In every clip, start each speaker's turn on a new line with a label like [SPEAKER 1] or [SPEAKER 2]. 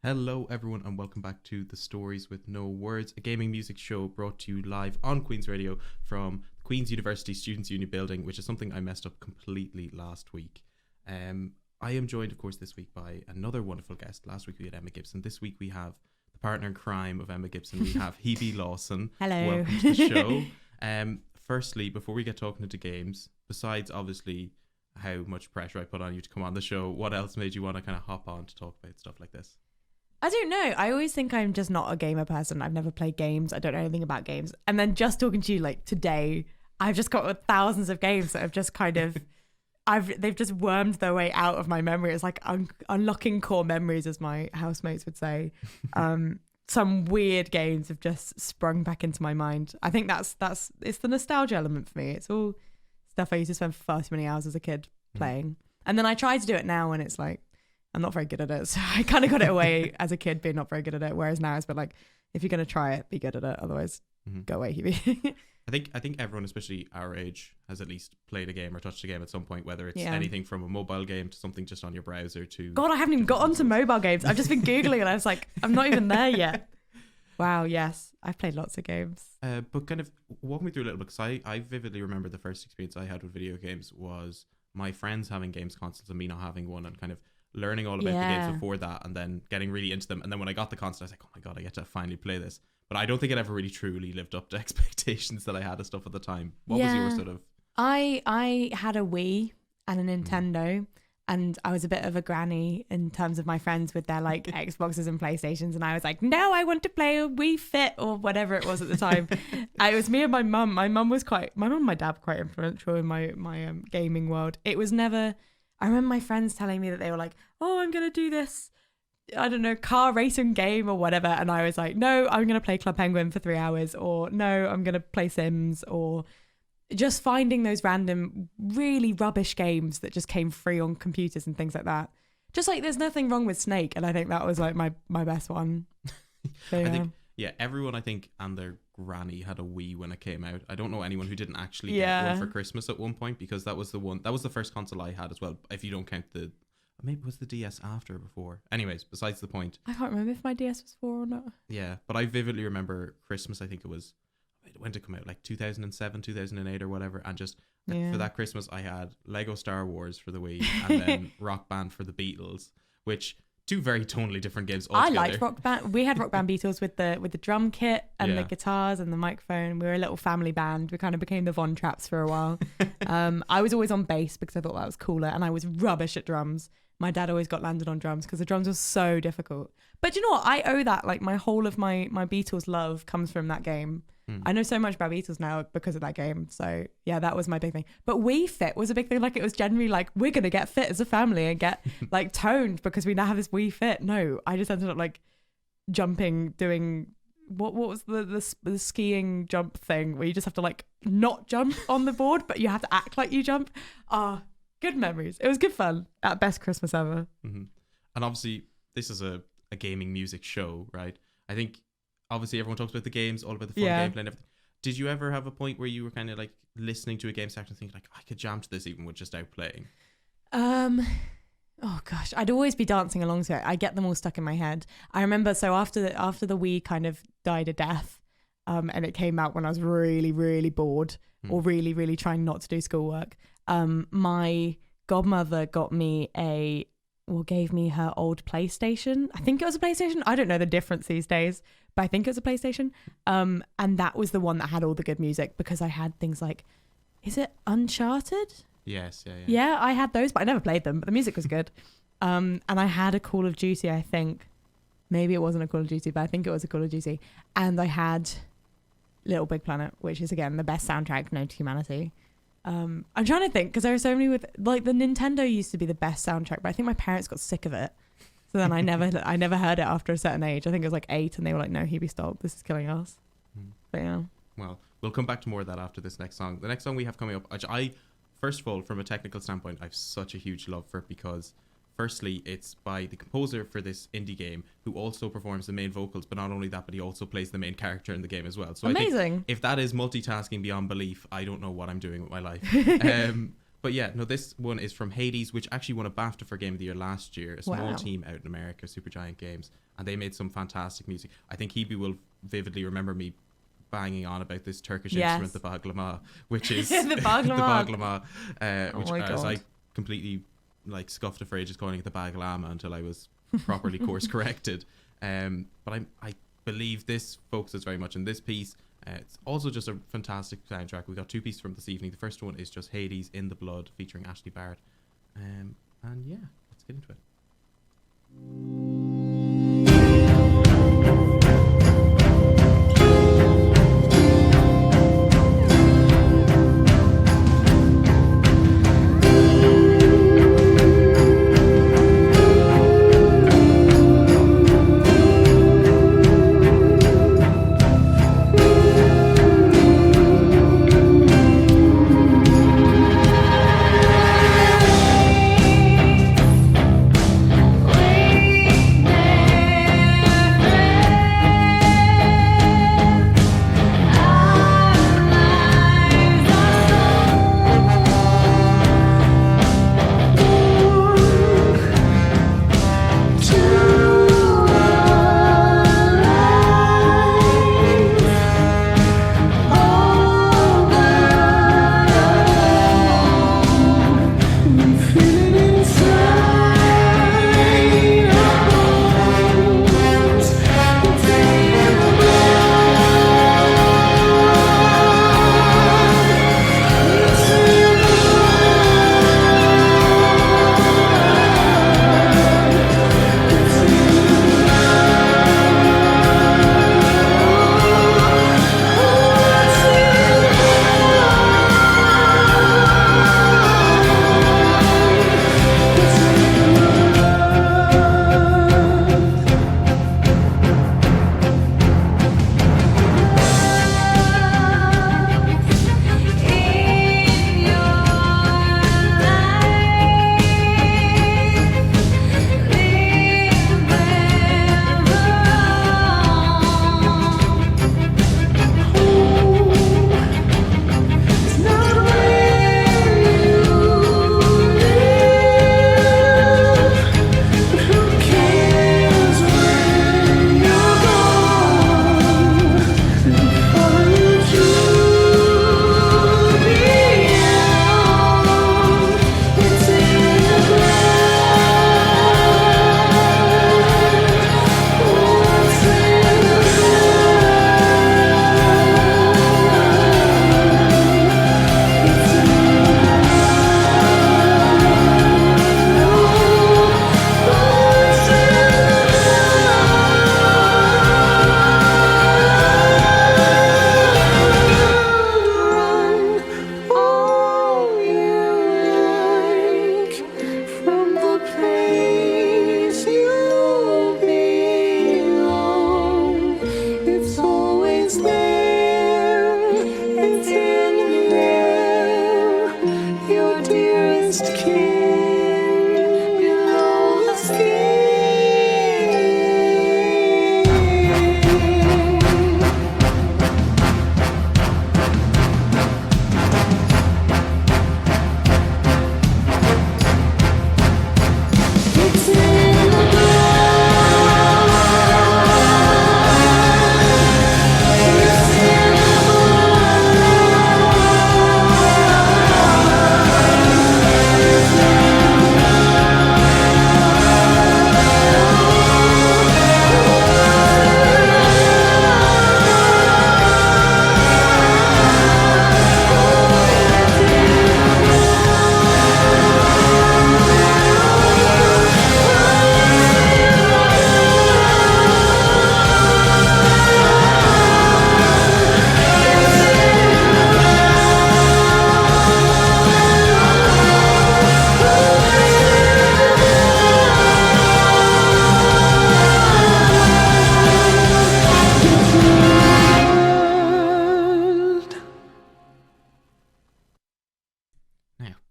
[SPEAKER 1] Hello, everyone, and welcome back to The Stories with No Words, a gaming music show brought to you live on Queen's Radio from Queen's University Students' Union building, which is something I messed up completely last week. I am joined, of course, this week by another wonderful guest. Last week we had Emma Gibson. This week we have the partner in crime of Emma Gibson. We have Hebe Lawson.
[SPEAKER 2] Hello.
[SPEAKER 1] Welcome to the show. Firstly, before we get talking into games, besides obviously how much pressure I put on you to come on the show, what else made you want to kind of hop on to talk about stuff like this?
[SPEAKER 2] I don't know. I always think I'm just not a gamer person. I've never played games. I don't know anything about games. And then just talking to you like today, I've just got thousands of games that have just kind of, they've just wormed their way out of my memory. It's like unlocking core memories, as my housemates would say. Some weird games have just sprung back into my mind. I think that's it's the nostalgia element for me. It's all stuff I used to spend far too many hours as a kid playing. And then I try to do it now and it's like, I'm not very good at it. So I kind of got it away as a kid being not very good at it. Whereas now it's been like, if you're going to try it, be good at it. Otherwise, go away, Hebe.
[SPEAKER 1] I think everyone, especially our age, has at least played a game or touched a game at some point, whether it's anything from a mobile game to something just on your browser to...
[SPEAKER 2] God, I haven't even got onto mobile games. I've just been Googling and I was like, I'm not even there yet. Wow, yes. I've played lots of games.
[SPEAKER 1] But kind of walk me through a little bit, because I vividly remember the first experience I had with video games was my friends having games consoles and me not having one, and kind of learning all about the games before that and then getting really into them. And then when I got the console, I was like, oh my God, I get to finally play this. But I don't think it ever really truly lived up to expectations that I had of stuff at the time. What was your sort of...
[SPEAKER 2] I had a Wii and a Nintendo, and I was a bit of a granny in terms of my friends with their like Xboxes and PlayStations, and I was like, no, I want to play a Wii Fit or whatever it was at the time. It was me and my mum. My mum and my dad were quite influential in my gaming world. It was never... I remember my friends telling me that they were like, oh, I'm going to do this, I don't know, car racing game or whatever. And I was like, no, I'm going to play Club Penguin for 3 hours, or no, I'm going to play Sims, or just finding those random, really rubbish games that just came free on computers and things like that. Just like there's nothing wrong with Snake. And I think that was like my best one. So,
[SPEAKER 1] I think, everyone, I think, and their granny had a Wii when it came out. I don't know anyone who didn't actually get one for Christmas at one point, because that was the first console I had as well, if you don't count maybe it was the DS after or before. Anyways, besides the point.
[SPEAKER 2] I can't remember if my DS was 4 or not.
[SPEAKER 1] Yeah, but I vividly remember Christmas, I think it was, when did it come out? Like 2007, 2008 or whatever. And just for that Christmas, I had Lego Star Wars for the Wii and then Rock Band for the Beatles, which... two very tonally different games altogether.
[SPEAKER 2] I liked Rock Band. We had Rock Band Beatles with the drum kit and the guitars and the microphone. We were a little family band. We kind of became the Von Trapps for a while. I was always on bass because I thought that was cooler, and I was rubbish at drums. My dad always got landed on drums because the drums were so difficult. But you know what? I owe that, like, my whole of my Beatles love comes from that game. I know so much about Beatles now because of that game. So yeah, that was my big thing. But Wii Fit was a big thing. Like, it was generally like, we're going to get fit as a family and get like toned because we now have this Wii Fit. No, I just ended up like jumping, doing what was the skiing jump thing where you just have to like not jump on the board, but you have to act like you jump. Good memories. It was good fun. At best Christmas ever.
[SPEAKER 1] And obviously this is a gaming music show, right? I think obviously everyone talks about the games, all about the fun gameplay and everything. Did you ever have a point where you were kind of like listening to a game section and thinking like, I could jam to this even with just out playing?
[SPEAKER 2] Oh gosh, I'd always be dancing along to it. I get them all stuck in my head. I remember, so after the Wii kind of died a death, and it came out when I was really, really bored or really, really trying not to do schoolwork. My godmother gave me her old PlayStation. I think it was a PlayStation. I don't know the difference these days, but I think it was a PlayStation. And that was the one that had all the good music, because I had things like, is it Uncharted?
[SPEAKER 1] Yes, yeah.
[SPEAKER 2] Yeah, I had those, but I never played them, but the music was good. And I had a Call of Duty, I think. Maybe it wasn't a Call of Duty, but I think it was a Call of Duty. And I had Little Big Planet, which is, again, the best soundtrack known to humanity. I'm trying to think, because there are so many with, like, the Nintendo used to be the best soundtrack, but I think my parents got sick of it. So then I never heard it after a certain age. I think it was like 8, and they were like, no, Hebe, stop. This is killing us. But yeah.
[SPEAKER 1] Well, we'll come back to more of that after this next song. The next song we have coming up, which I, first of all, from a technical standpoint, I have such a huge love for it, because firstly, it's by the composer for this indie game, who also performs the main vocals, but not only that, but he also plays the main character in the game as well. So
[SPEAKER 2] amazing.
[SPEAKER 1] I think if that is multitasking beyond belief, I don't know what I'm doing with my life. But yeah, no, this one is from Hades, which actually won a BAFTA for Game of the Year last year. A small team out in America, Supergiant Games, and they made some fantastic music. I think Hebe will vividly remember me banging on about this Turkish instrument, the baglama, which is
[SPEAKER 2] the baglama,
[SPEAKER 1] which as I completely like scuffed a phrase just calling it the baglama until I was properly course corrected. But I believe this focuses very much on this piece. It's also just a fantastic soundtrack. We've got 2 pieces from this evening. The first one is just Hades in the Blood featuring Ashley Barrett. And yeah, let's get into it.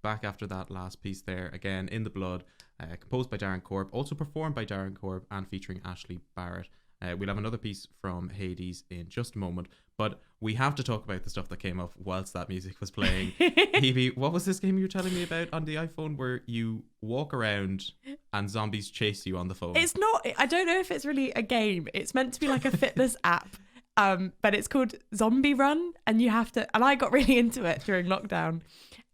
[SPEAKER 1] Back after that last piece there, again, In the Blood, composed by Darren Korb, also performed by Darren Korb and featuring Ashley Barrett. We'll have another piece from Hades in just a moment, but we have to talk about the stuff that came up whilst that music was playing. Evie, what was this game you were telling me about on the iPhone where you walk around and zombies chase you on the phone?
[SPEAKER 2] It's not, I don't know if it's really a game. It's meant to be like a fitness app, but it's called Zombie Run, and you have to, and I got really into it during lockdown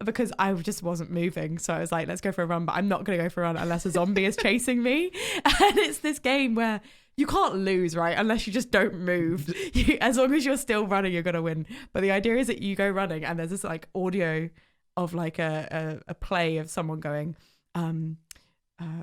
[SPEAKER 2] because I just wasn't moving. So I was like, let's go for a run, but I'm not going to go for a run unless a zombie is chasing me. And it's this game where you can't lose, right? Unless you just don't move. As long as you're still running, you're going to win. But the idea is that you go running and there's this like audio of like a play of someone going,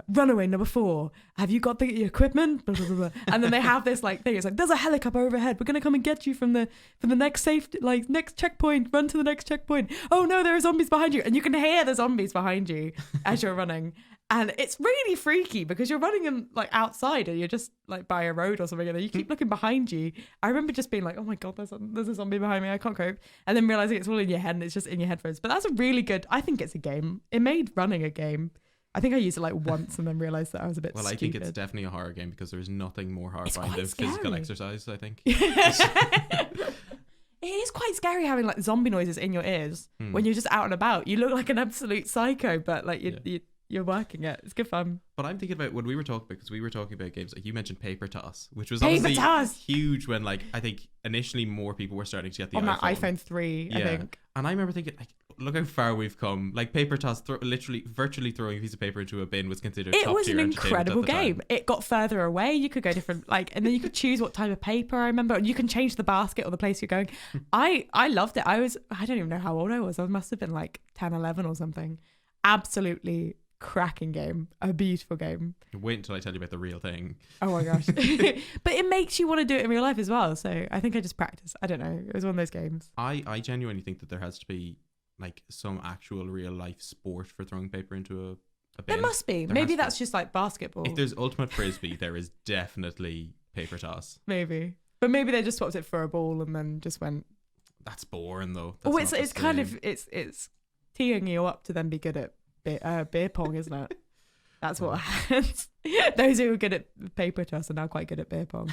[SPEAKER 2] runaway number 4, have you got the equipment? Blah, blah, blah, blah. And then they have this like thing. It's like, there's a helicopter overhead. We're going to come and get you from the next safety, like next checkpoint. Run to the next checkpoint. Oh no, there are zombies behind you. And you can hear the zombies behind you as you're running. And it's really freaky because you're running in like outside and you're just like by a road or something, and then you keep looking behind you. I remember just being like, oh my God, there's a zombie behind me. I can't cope. And then realizing it's all in your head and it's just in your headphones. But that's a really good, I think it's a game. It made running a game. I think I used it like once and then realized that I was a bit stupid.
[SPEAKER 1] I think it's definitely a horror game because there's nothing more horrifying than
[SPEAKER 2] scary.
[SPEAKER 1] Physical exercise, I think.
[SPEAKER 2] It is quite scary having like zombie noises in your ears when you're just out and about. You look like an absolute psycho, but like you're working it. It's good fun.
[SPEAKER 1] But I'm thinking about when we were talking, because we were talking about games, like you mentioned paper toss, which was
[SPEAKER 2] Paper
[SPEAKER 1] obviously
[SPEAKER 2] toss.
[SPEAKER 1] huge when like I think initially more people were starting to get the
[SPEAKER 2] on
[SPEAKER 1] iPhone.
[SPEAKER 2] that iPhone 3, I think.
[SPEAKER 1] And I remember thinking, like, look how far we've come. Like paper toss, virtually throwing a piece of paper into a bin was considered
[SPEAKER 2] It
[SPEAKER 1] top
[SPEAKER 2] was
[SPEAKER 1] tier
[SPEAKER 2] an
[SPEAKER 1] entertainment
[SPEAKER 2] incredible
[SPEAKER 1] at the time.
[SPEAKER 2] game. It got further away. You could go different, like, and then you could choose what type of paper. I remember, and you can change the basket or the place you're going. I loved it. I don't even know how old I was. I must have been like 10, 11 or something. Absolutely cracking game. A beautiful game.
[SPEAKER 1] Wait until I tell you about the real thing.
[SPEAKER 2] Oh my gosh. But it makes you want to do it in real life as well. So I think I just practiced. I don't know. It was one of those games.
[SPEAKER 1] I genuinely think that there has to be like some actual real life sport for throwing paper into a bin.
[SPEAKER 2] There must be. Maybe that's just like basketball.
[SPEAKER 1] If there's ultimate frisbee, there is definitely paper toss.
[SPEAKER 2] Maybe. But maybe they just swapped it for a ball and then just went.
[SPEAKER 1] That's boring though.
[SPEAKER 2] Oh, it's kind of it's teeing you up to then be good at beer pong, isn't it? That's what happens. Those who are good at paper toss are now quite good at beer pong.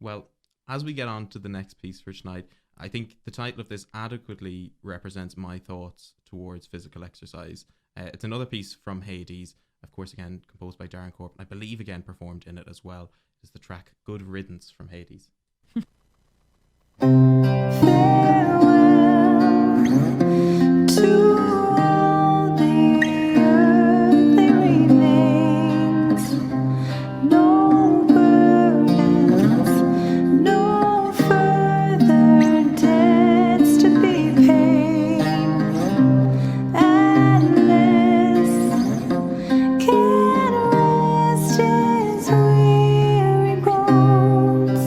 [SPEAKER 1] Well, as we get on to the next piece for tonight, I think the title of this adequately represents my thoughts towards physical exercise. It's another piece from Hades, of course, again composed by Darren Corp. I believe again performed in it as well. It's the track "Good Riddance" from Hades.
[SPEAKER 3] Can rest his weary bones.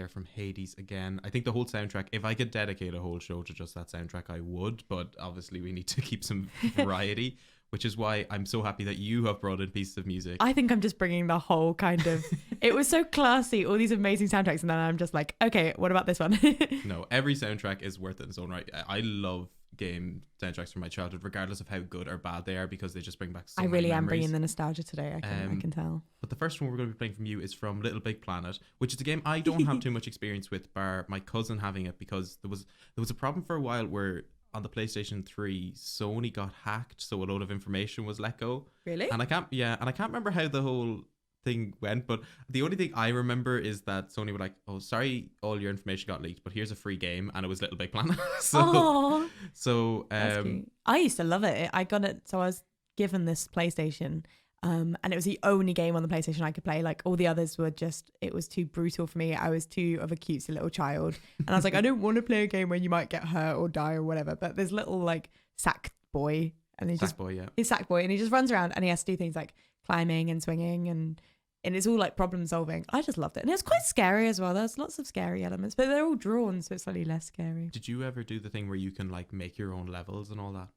[SPEAKER 1] there from Hades again. I think the whole soundtrack, if I could dedicate a whole show to just that soundtrack, I would, but obviously we need to keep some variety, which is why I'm so happy that you have brought in pieces of music.
[SPEAKER 2] I think I'm just bringing the whole kind of, it was so classy, all these amazing soundtracks, and then I'm just like, okay, what about this one?
[SPEAKER 1] No, every soundtrack is worth it in its own right. I love game soundtracks from my childhood, regardless of how good or bad they are, because they just bring back so
[SPEAKER 2] I really
[SPEAKER 1] many
[SPEAKER 2] am
[SPEAKER 1] memories.
[SPEAKER 2] bringing the nostalgia today, I can tell.
[SPEAKER 1] But the first one we're going to be playing from you is from Little Big Planet, which is a game I don't have too much experience with, bar my cousin having it, because there was a problem for a while where on the PlayStation 3 Sony got hacked, so a load of information was let go.
[SPEAKER 2] Really?
[SPEAKER 1] And I can't remember how the whole thing went, but the only thing I remember is that Sony were like, oh, sorry, all your information got leaked, but here's a free game, and it was Little Big Planet.
[SPEAKER 2] That's cute. I used to love it. I got it, so I was given this PlayStation, and it was the only game on the PlayStation I could play. Like all the others were just, it was too brutal for me. I was too of a cutesy little child, and I was like, I don't want to play a game where you might get hurt or die or whatever. But there's little like sack boy, and he's Sackboy, and he just runs around and he has to do things like climbing and swinging, and it's all like problem solving. I just loved it, and it was quite scary as well. There's lots of scary elements, but they're all drawn, so it's slightly less scary.
[SPEAKER 1] Did you ever do the thing where you can like make your own levels and all that?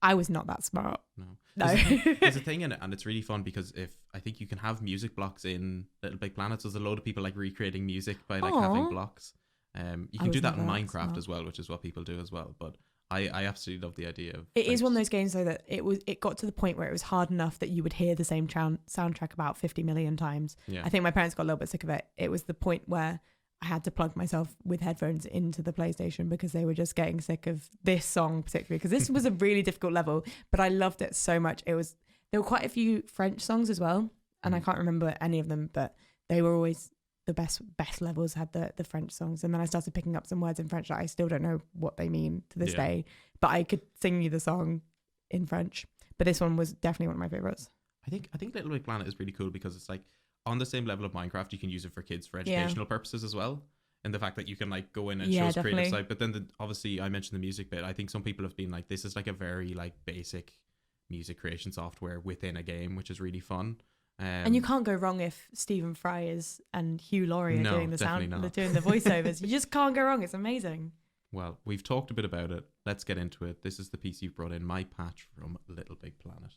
[SPEAKER 2] I was not that smart.
[SPEAKER 1] No.
[SPEAKER 2] There's
[SPEAKER 1] a thing in it, and it's really fun because I think you can have music blocks in Little Big Planet. So there's a load of people like recreating music by like having blocks. You can do that in Minecraft as well, which is what people do as well. But I absolutely love the idea of
[SPEAKER 2] it. Is one of those games though that it got to the point where it was hard enough that you would hear the same soundtrack about 50 million times.
[SPEAKER 1] Yeah.
[SPEAKER 2] I think my parents got a little bit sick of it. It was the point where I had to plug myself with headphones into the PlayStation because they were just getting sick of this song particularly, because this was a really difficult level, but I loved it so much. There were quite a few French songs as well, and I can't remember any of them, but they were always the best levels had the French songs. And then I started picking up some words in French that I still don't know what they mean to this day, but I could sing you the song in French. But this one was definitely one of my favorites.
[SPEAKER 1] I think Little Big Planet is really cool because it's like on the same level of Minecraft, you can use it for kids for educational purposes as well. And the fact that you can like go in and show creative side. But then obviously I mentioned the music bit. I think some people have been like, this is like a very like basic music creation software within a game, which is really fun.
[SPEAKER 2] And you can't go wrong if Stephen Fry and Hugh Laurie are doing the sound, they're doing the voiceovers. You just can't go wrong. It's amazing.
[SPEAKER 1] Well, we've talked a bit about it. Let's get into it. This is the piece you've brought in, My Patch from Little Big Planet.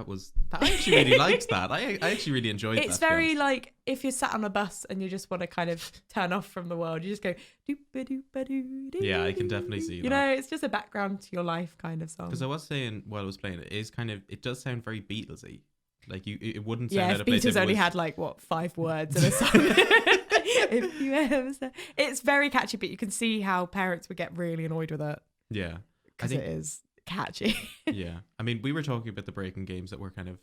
[SPEAKER 1] I actually really liked that. I actually really enjoyed that.
[SPEAKER 2] It's very like if you're sat on a bus and you just want to kind of turn off from the world, you just go doo-ba-doo-ba-doo-doo.
[SPEAKER 1] Yeah, I can definitely see that.
[SPEAKER 2] You know, it's just a background to your life kind of song.
[SPEAKER 1] Because I was saying while I was playing it does sound very Beatlesy. Like it wouldn't sound
[SPEAKER 2] yeah,
[SPEAKER 1] out
[SPEAKER 2] if
[SPEAKER 1] of place.
[SPEAKER 2] Beatles only had like 5 words in a song. If you ever say, it's very catchy, but you can see how parents would get really annoyed with it.
[SPEAKER 1] Yeah,
[SPEAKER 2] because it is catchy.
[SPEAKER 1] Yeah, I mean, we were talking about the breaking games that were kind of.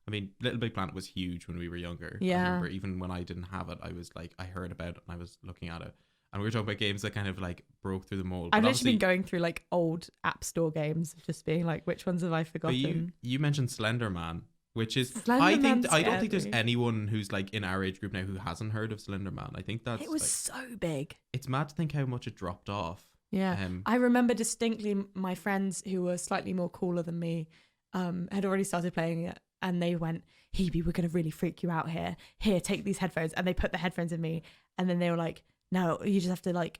[SPEAKER 1] I mean, Little Big Planet was huge when we were younger.
[SPEAKER 2] Yeah.
[SPEAKER 1] I remember even when I didn't have it, I was like, I heard about it and I was looking at it. And we were talking about games that kind of like broke through the mold.
[SPEAKER 2] I've literally been going through like old App Store games, just being like, which ones have I forgotten?
[SPEAKER 1] You mentioned Slender Man, which is I don't think there's anyone who's like in our age group now who hasn't heard of Slender Man. I think that's
[SPEAKER 2] it was
[SPEAKER 1] like,
[SPEAKER 2] so big.
[SPEAKER 1] It's mad to think how much it dropped off.
[SPEAKER 2] Yeah, I remember distinctly my friends who were slightly more cooler than me had already started playing it, and they went, Hebe, we're going to really freak you out here. Here, take these headphones. And they put the headphones in me, and then they were like, no, you just have to like,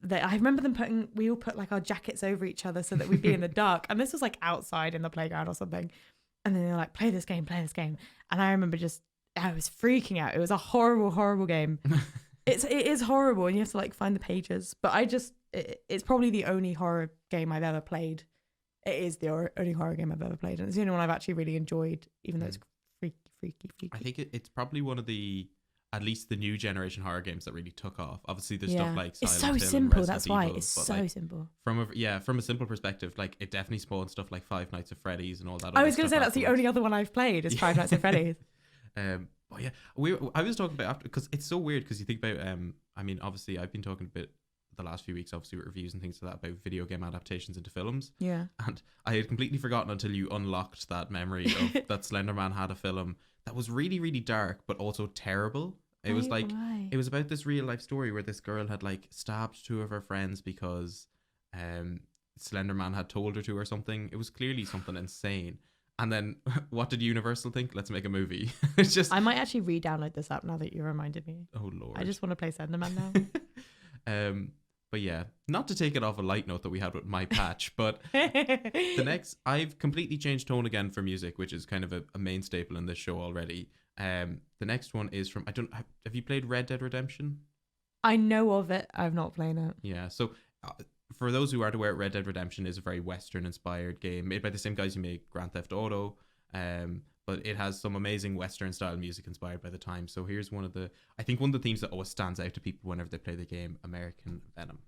[SPEAKER 2] I remember them we all put like our jackets over each other so that we'd be in the dark. And this was like outside in the playground or something. And then they were like, play this game. And I remember I was freaking out. It was a horrible, horrible game. It is horrible, and you have to like find the pages. But it's probably the only horror game I've ever played. It is the only horror game I've ever played, and it's the only one I've actually really enjoyed, even though it's freaky.
[SPEAKER 1] I think it's probably one of at least the new generation horror games that really took off. Obviously, there's stuff like Silent Hill.
[SPEAKER 2] It's so simple. That's why it's so simple.
[SPEAKER 1] From a simple perspective, like it definitely spawned stuff like Five Nights at Freddy's and all that.
[SPEAKER 2] I was going to say that's the only other one I've played is Five Nights at Freddy's.
[SPEAKER 1] But yeah, I was talking about after, because it's so weird because you think about I mean, obviously I've been talking a bit the last few weeks, obviously with reviews and things like that, about video game adaptations into films.
[SPEAKER 2] Yeah.
[SPEAKER 1] And I had completely forgotten until you unlocked that memory of that Slender Man had a film that was really, really dark, but also terrible. It was like, it was about this real life story where this girl had like stabbed 2 of her friends because Slender Man had told her to or something. It was clearly something insane. And then what did Universal think? Let's make a movie. It's just,
[SPEAKER 2] I might actually re-download this app now that you reminded me.
[SPEAKER 1] Oh Lord.
[SPEAKER 2] I just want to play Slender Man
[SPEAKER 1] now. But yeah, not to take it off a light note that we had with My Patch, but the next, I've completely changed tone again for music, which is kind of a main staple in this show already. The next one is from, have you played Red Dead Redemption?
[SPEAKER 2] I know of it. I've not played it.
[SPEAKER 1] Yeah, so for those who aren't aware, Red Dead Redemption is a very Western inspired game made by the same guys who made Grand Theft Auto. But it has some amazing Western style music inspired by the time. So here's one of the themes that always stands out to people whenever they play the game, American Venom.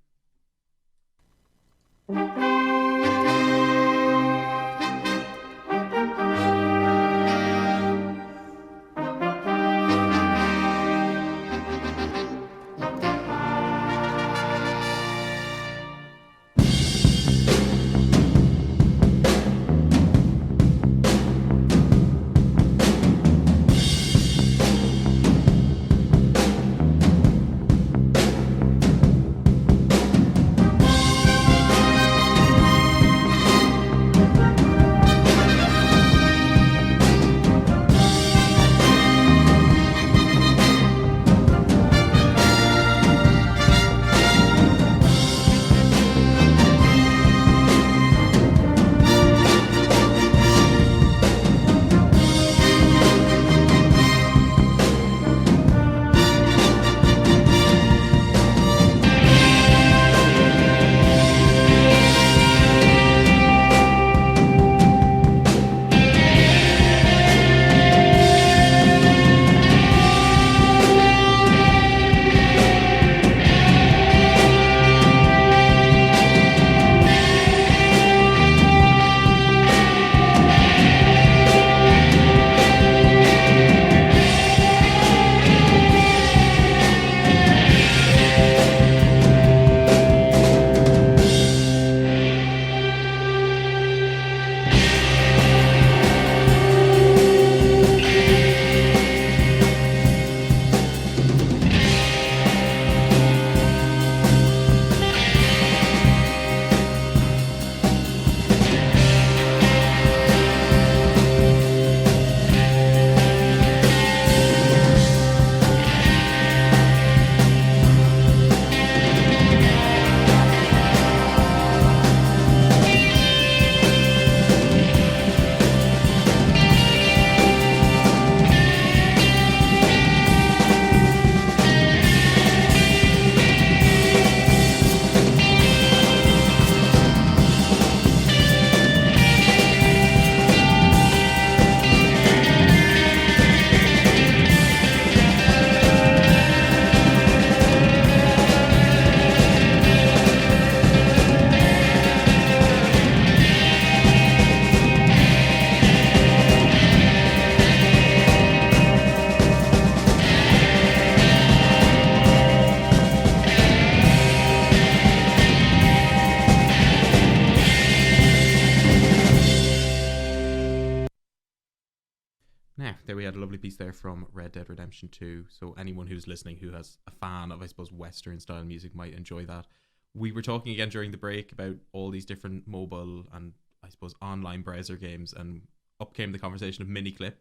[SPEAKER 1] Yeah, there we had a lovely piece there from Red Dead Redemption 2. So anyone who's listening who has a fan of, I suppose, Western style music might enjoy that. We were talking again during the break about all these different mobile and, I suppose, online browser games, and up came the conversation of Miniclip.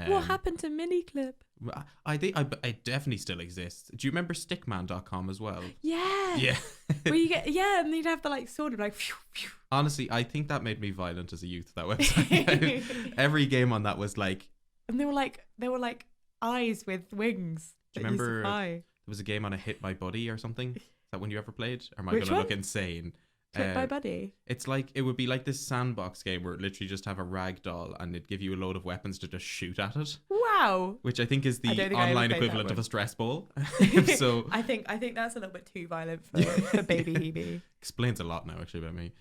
[SPEAKER 2] What happened to Miniclip?
[SPEAKER 1] I think it definitely still exists. Do you remember stickman.com as well?
[SPEAKER 2] Yeah.
[SPEAKER 1] Yeah.
[SPEAKER 2] Where you get, and you'd have the like sword of like. Phew, phew.
[SPEAKER 1] Honestly, I think that made me violent as a youth, that website. Every game on that was like.
[SPEAKER 2] And they were like eyes with wings.
[SPEAKER 1] Do you remember there was a game on a Hit My Buddy or something? Is that one you ever played? Or am I going to look insane?
[SPEAKER 2] Hit My Buddy.
[SPEAKER 1] It's like, it would be like this sandbox game where it literally just have a rag doll and it'd give you a load of weapons to just shoot at it.
[SPEAKER 2] Wow.
[SPEAKER 1] Which I think is the online equivalent of a stress ball. So
[SPEAKER 2] I think that's a little bit too violent for baby Hebe.
[SPEAKER 1] Explains a lot now actually about me.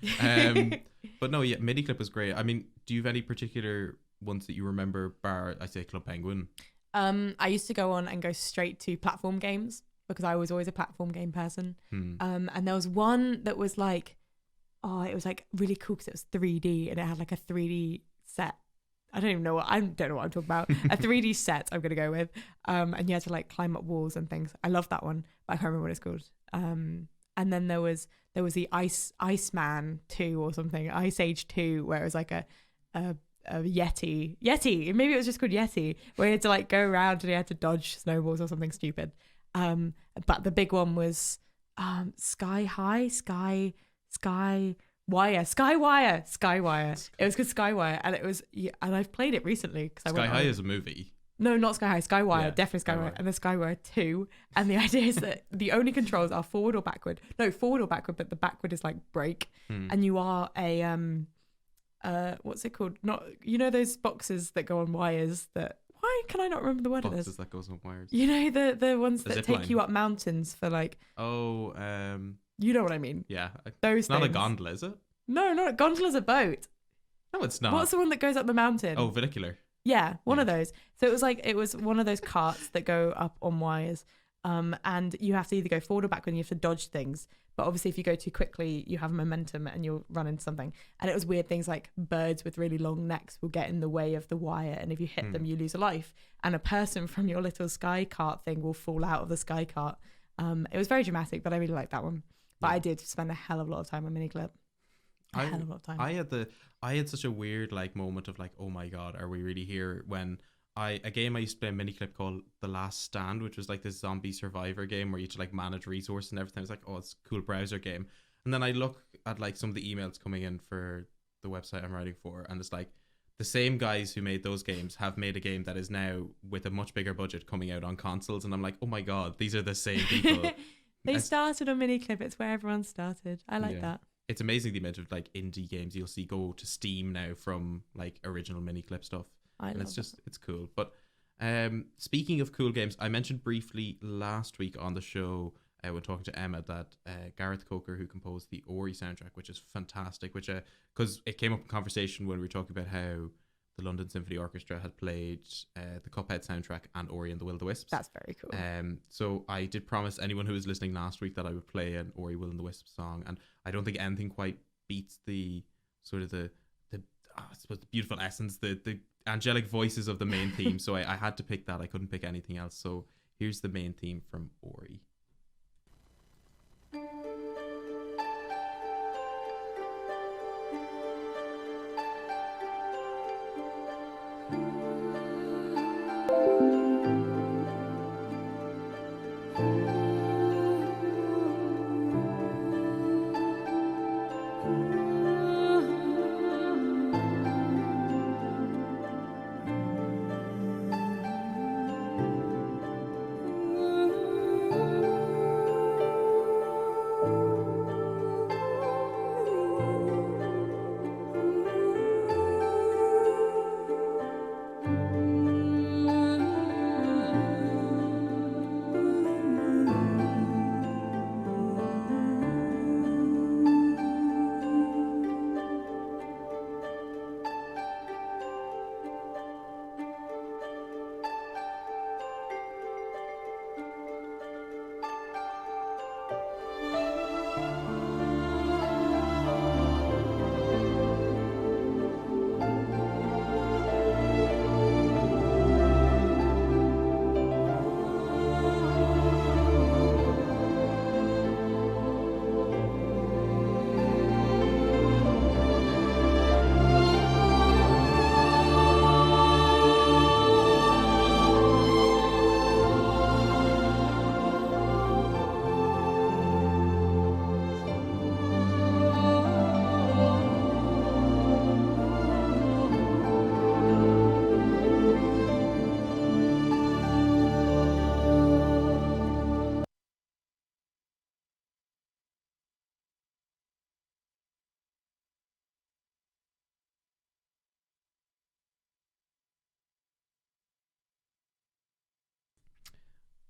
[SPEAKER 1] But no, yeah, Miniclip was great. I mean, do you have any particular ones that you remember, bar I say Club Penguin?
[SPEAKER 2] I used to go on and go straight to platform games because I was always a platform game person. And there was one that was like, it was like really cool because it was 3D and it had like a 3D set. I don't know what I'm talking about. A 3D set I'm gonna go with. And you had to like climb up walls and things. I love that one, but I can't remember what it's called. And then there was the Iceman 2 or something, Ice Age 2, where it was like a Yeti. Maybe it was just called Yeti, where you had to like go around and you had to dodge snowballs or something stupid. But the big one was Skywire. It was called Skywire, and it was, and I've played it recently because
[SPEAKER 1] Sky High is a movie.
[SPEAKER 2] No, not Sky High. Skywire,
[SPEAKER 1] Yeah,
[SPEAKER 2] definitely Skywire, and the Skywire 2. And the idea is that the only controls are forward or backward. No, forward or backward, but the backward is like brake, and you are a what's it called? Not, you know those boxes that go on wires that. Why can I not remember the word of this?
[SPEAKER 1] Boxes that goes on wires.
[SPEAKER 2] You know the ones that take
[SPEAKER 1] line.
[SPEAKER 2] you up mountains for like.
[SPEAKER 1] Oh,
[SPEAKER 2] you know what I mean?
[SPEAKER 1] yeah.
[SPEAKER 2] Those.
[SPEAKER 1] It's not
[SPEAKER 2] things.
[SPEAKER 1] a gondola, is it?
[SPEAKER 2] No, not a gondola's a boat.
[SPEAKER 1] No, it's not.
[SPEAKER 2] What's the one that goes up the mountain?
[SPEAKER 1] Oh, Vidicular.
[SPEAKER 2] Yeah, one of those. So it was one of those carts that go up on wires. And you have to either go forward or backward and you have to dodge things. But obviously if you go too quickly, you have momentum and you'll run into something. And it was weird things like birds with really long necks will get in the way of the wire. And if you hit them, you lose a life. And a person from your little sky cart thing will fall out of the sky cart. It was very dramatic, but I really liked that one. But I did spend a hell of a lot of time on Miniclip. A hell of a lot of time.
[SPEAKER 1] I had such a weird like moment of like, oh my God, are we really here? When a game I used to play a Miniclip called The Last Stand, which was like this zombie survivor game where you had to like manage resources and everything. I was like, oh, it's a cool browser game. And then I look at like some of the emails coming in for the website I'm writing for, and it's like the same guys who made those games have made a game that is now with a much bigger budget coming out on consoles. And I'm like, oh my God, these are the same people.
[SPEAKER 2] They started on Miniclip. It's where everyone started. I like that.
[SPEAKER 1] It's amazing the amount of like indie games you'll see go to Steam now from like original Miniclip stuff. It's cool. But speaking of cool games, I mentioned briefly last week on the show when talking to Emma that Gareth Coker, who composed the Ori soundtrack, which is fantastic, which because it came up in conversation when we were talking about how the London Symphony Orchestra had played the Cuphead soundtrack and Ori and the Will o' the Wisps.
[SPEAKER 2] That's very cool.
[SPEAKER 1] So I did promise anyone who was listening last week that I would play an Ori Will and the Wisps song, and I don't think anything quite beats the sort of the I suppose the beautiful essence, the angelic voices of the main theme. So I had to pick that. I couldn't pick anything else. So here's the main theme from Ori.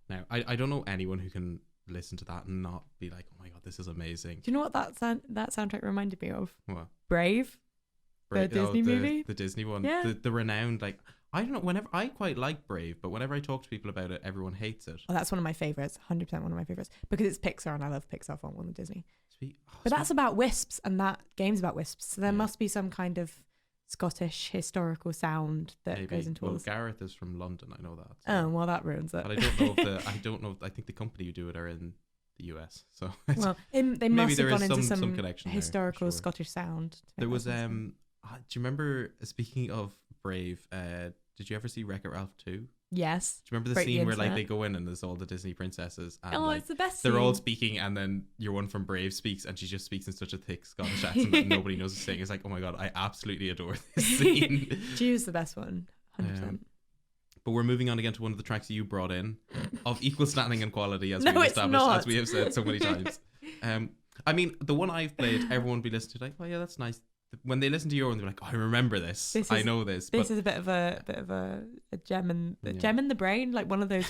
[SPEAKER 1] Now, I don't know anyone who can listen to that and not be like, oh my God, this is amazing.
[SPEAKER 2] Do you know what that soundtrack reminded me of?
[SPEAKER 1] What?
[SPEAKER 2] Brave. The Disney movie?
[SPEAKER 1] The Disney one.
[SPEAKER 2] Yeah.
[SPEAKER 1] The renowned, like, I don't know, whenever I quite like Brave, but whenever I talk to people about it, everyone hates it.
[SPEAKER 2] Oh, that's one of my favourites. 100% one of my favourites. Because it's Pixar and I love Pixar font more than Disney. But that's about wisps, and that game's about wisps. So there must be some kind of Scottish historical sound that goes into all this.
[SPEAKER 1] Gareth is from London, I know that. So.
[SPEAKER 2] Oh, well, that ruins it.
[SPEAKER 1] But I don't know, I think the company who do it are in the US. So
[SPEAKER 2] well, they must have gone into some
[SPEAKER 1] connection
[SPEAKER 2] historical
[SPEAKER 1] there, sure.
[SPEAKER 2] Scottish sound.
[SPEAKER 1] There was, do you remember, speaking of Brave, did you ever see Wreck-It Ralph 2?
[SPEAKER 2] Yes.
[SPEAKER 1] Do you remember the scene where like they go in and there's all the Disney princesses and like,
[SPEAKER 2] it's the best
[SPEAKER 1] they're
[SPEAKER 2] scene.
[SPEAKER 1] all speaking and then your one from Brave speaks and she just speaks in such a thick Scottish accent that nobody knows what's saying. It's like, oh my God, I absolutely adore this scene.
[SPEAKER 2] Choose the best one, 100%.
[SPEAKER 1] But we're moving on again to one of the tracks you brought in of equal standing and quality as
[SPEAKER 2] no,
[SPEAKER 1] we've established,
[SPEAKER 2] not.
[SPEAKER 1] as we have said so many times. I mean, the one I've played, everyone would be listening to like, oh yeah, that's nice. When they listen to your one, they're like, oh, I remember this. I know this.
[SPEAKER 2] This is a bit of a gem in gem in the brain, like one of those.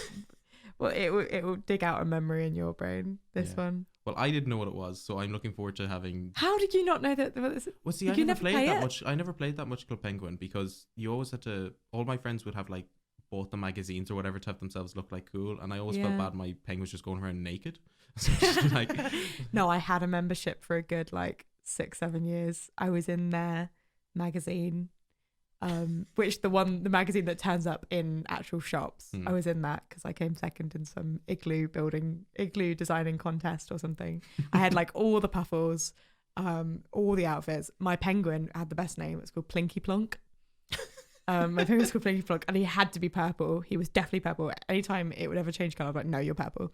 [SPEAKER 2] Well, it will dig out a memory in your brain. This one.
[SPEAKER 1] Well, I didn't know what it was, so I'm looking forward to having.
[SPEAKER 2] How did you not know that?
[SPEAKER 1] Well, see, I never played that much. I never played that much Club Penguin because you always had to. All my friends would have like bought the magazines or whatever to have themselves look like cool, and I always felt bad. My penguins just going around naked. So just, like,
[SPEAKER 2] no, I had a membership for a good like 6-7 years. I was in their magazine, which the magazine that turns up in actual shops. I was in that because I came second in some igloo designing contest or something. I had like all the puffles, all the outfits. My penguin had the best name. It's called Plinky Plonk. My penguin was called Plinky Plonk, and he had to be purple. He was definitely purple. Anytime it would ever change colour, I'd be like, no, you're purple.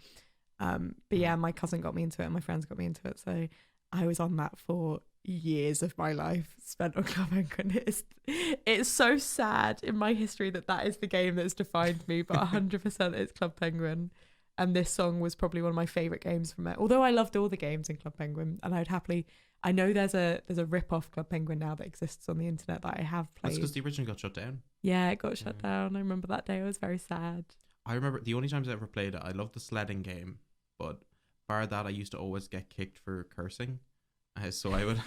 [SPEAKER 2] But yeah, my cousin got me into it and my friends got me into it, so I was on that for years of my life spent on Club Penguin. It's so sad in my history that is the game that's defined me, but 100% it's Club Penguin. And this song was probably one of my favourite games from it. Although I loved all the games in Club Penguin, and I know there's a rip-off Club Penguin now that exists on the internet that I have played.
[SPEAKER 1] That's because the original got shut down.
[SPEAKER 2] Yeah, it got shut down. I remember that day. I was very sad.
[SPEAKER 1] I remember the only times I ever played it, I loved the sledding game, but bar that, I used to always get kicked for cursing. So I would,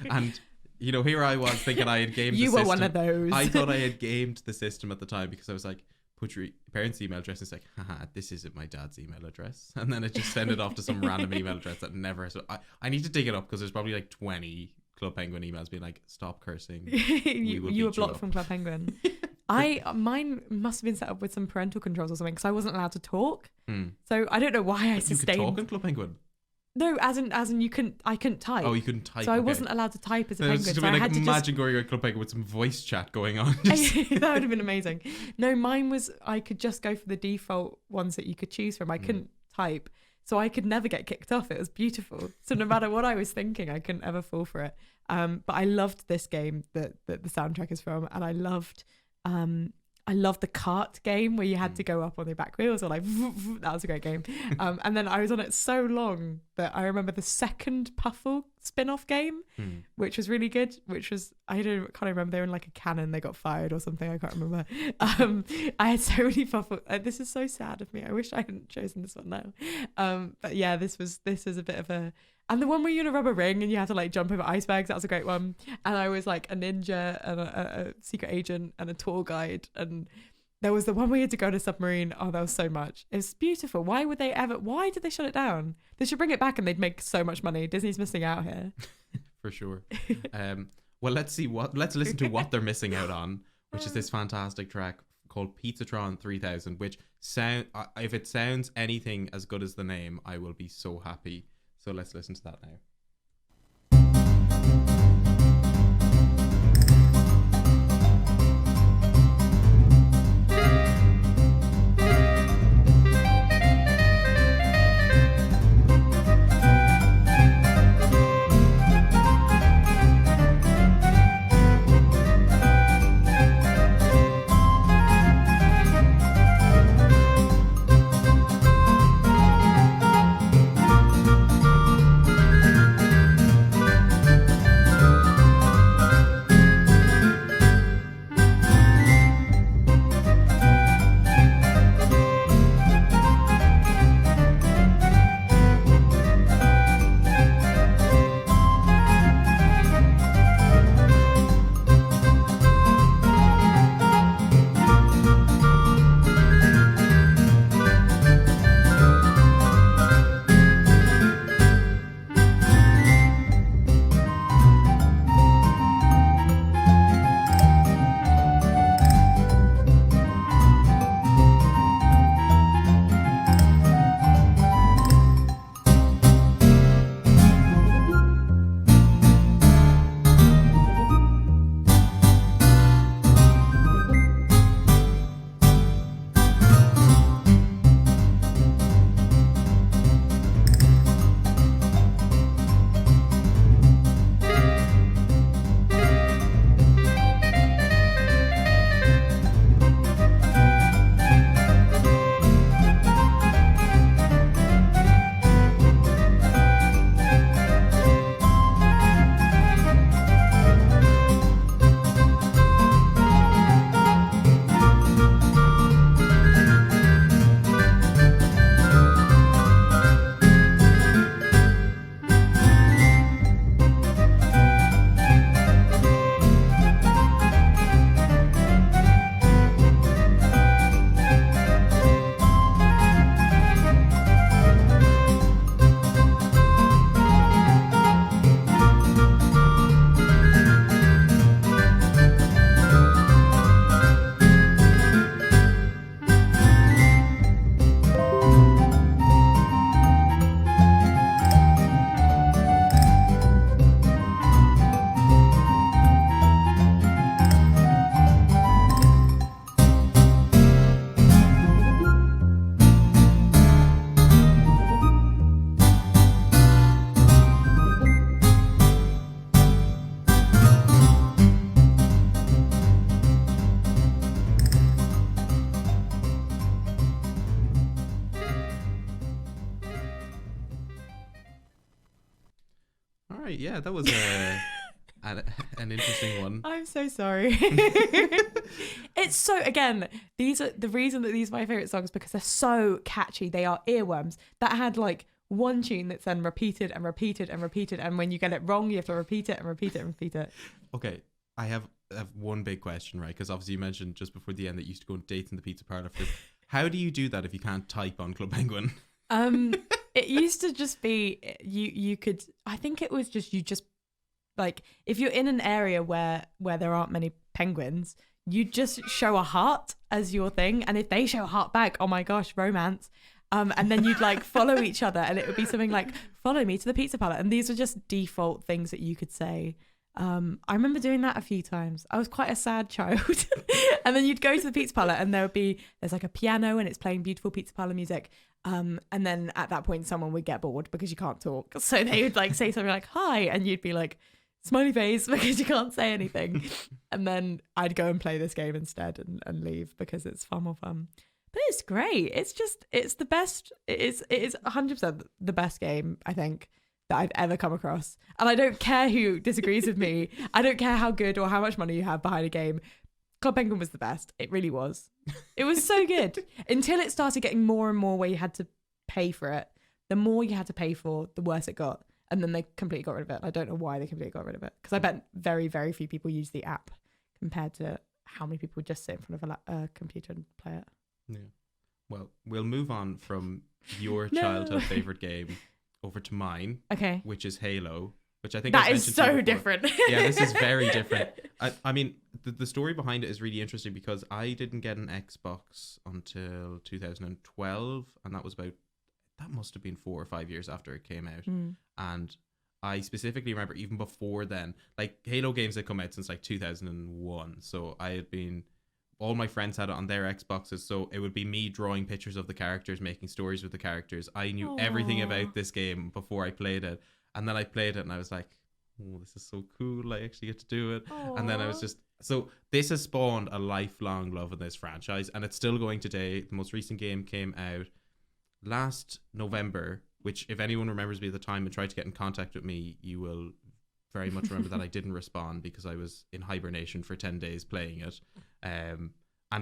[SPEAKER 1] and you know, here I was thinking I had gamed the system.
[SPEAKER 2] You were one of those.
[SPEAKER 1] I thought I had gamed the system at the time because I was like, put your parents' email address. It's like, haha, this isn't my dad's email address. And then it just sent it off to some random email address that never. So I need to dig it up because there's probably like 20 Club Penguin emails being like, stop cursing.
[SPEAKER 2] you were blocked from Club Penguin. Mine must have been set up with some parental controls or something because I wasn't allowed to talk. So I don't know why I sustained.
[SPEAKER 1] You could talk in Club Penguin.
[SPEAKER 2] No, as in I couldn't type.
[SPEAKER 1] Oh, you couldn't type.
[SPEAKER 2] So I wasn't allowed to type as a penguin.
[SPEAKER 1] So I had to imagine going to Club Penguin with some voice chat going on.
[SPEAKER 2] That would have been amazing. No, mine was I could just go for the default ones that you could choose from. I couldn't type, so I could never get kicked off. It was beautiful. So no matter what I was thinking, I couldn't ever fall for it. But I loved this game that the soundtrack is from, and I loved the kart game where you had to go up on the back wheels or like that was a great game. And then I was on it so long that I remember the second Puffle spin-off game, which was really good, which was can't remember, they were in like a cannon, they got fired or something, I can't remember. I had so many Puffle, this is so sad of me, I wish I hadn't chosen this one now. But yeah, this was a bit of a. And the one where you're in a rubber ring and you have to like jump over icebergs, that was a great one. And I was like a ninja and a secret agent and a tour guide. And there was the one where you had to go to a submarine. Oh, that was so much. It was beautiful. Why did they shut it down? They should bring it back and they'd make so much money. Disney's missing out here.
[SPEAKER 1] For sure. Well, let's listen to what they're missing out on, which is this fantastic track called Pizzatron 3000, which if it sounds anything as good as the name, I will be so happy. So let's listen to that now. right, yeah, that was an interesting one.
[SPEAKER 2] I'm so sorry. It's so, again, these are the reason that these are my favorite songs, because they're so catchy. They are earworms. That had like one tune that's then repeated and repeated and repeated, and when you get it wrong, you have to repeat it and repeat it and repeat it.
[SPEAKER 1] Okay, I have one big question, right? Because obviously you mentioned just before the end that you used to go on dates in the pizza parlor. How do you do that if you can't type on Club Penguin?
[SPEAKER 2] It used to just be you could, I think it was just, you just, like, if you're in an area where there aren't many penguins, you just show a heart as your thing, and if they show a heart back, oh my gosh, romance. And then you'd like follow each other, and it would be something like, follow me to the pizza parlor, and these were just default things that you could say. I remember doing that a few times. I was quite a sad child. And then you'd go to the pizza parlor, and there's like a piano, and it's playing beautiful pizza parlor music. And then at that point someone would get bored because you can't talk, so they would like say something like hi, and you'd be like smiley face because you can't say anything. And then I'd go and play this game instead and leave because it's far more fun. But it's great. It's the best. It is 100% the best game, I think, that I've ever come across. And I don't care who disagrees with me. I don't care how good or how much money you have behind a game. Club Penguin was the best. It really was. It was so good until it started getting more and more where you had to pay for it. The more you had to pay for, the worse it got. And then they completely got rid of it. I don't know why they completely got rid of it, because I bet very, very few people use the app compared to how many people would just sit in front of a computer and play it.
[SPEAKER 1] Yeah. Well, we'll move on from your childhood favorite game over to mine.
[SPEAKER 2] Okay.
[SPEAKER 1] Which is Halo, which I think
[SPEAKER 2] that is so different.
[SPEAKER 1] Yeah, this is very different. I mean, the story behind it is really interesting, because I didn't get an Xbox until 2012, and that must have been 4 or 5 years after it came out. And I specifically remember even before then, like Halo games had come out since like 2001. So all my friends had it on their Xboxes. So it would be me drawing pictures of the characters, making stories with the characters. I knew everything about this game before I played it. And then I played it and I was like, oh, this is so cool. I actually get to do it. And then I was just, so this has spawned a lifelong love of this franchise, and it's still going today. The most recent game came out last November, which if anyone remembers me at the time and tried to get in contact with me, you will very much remember that I didn't respond because I was in hibernation for 10 days playing it. And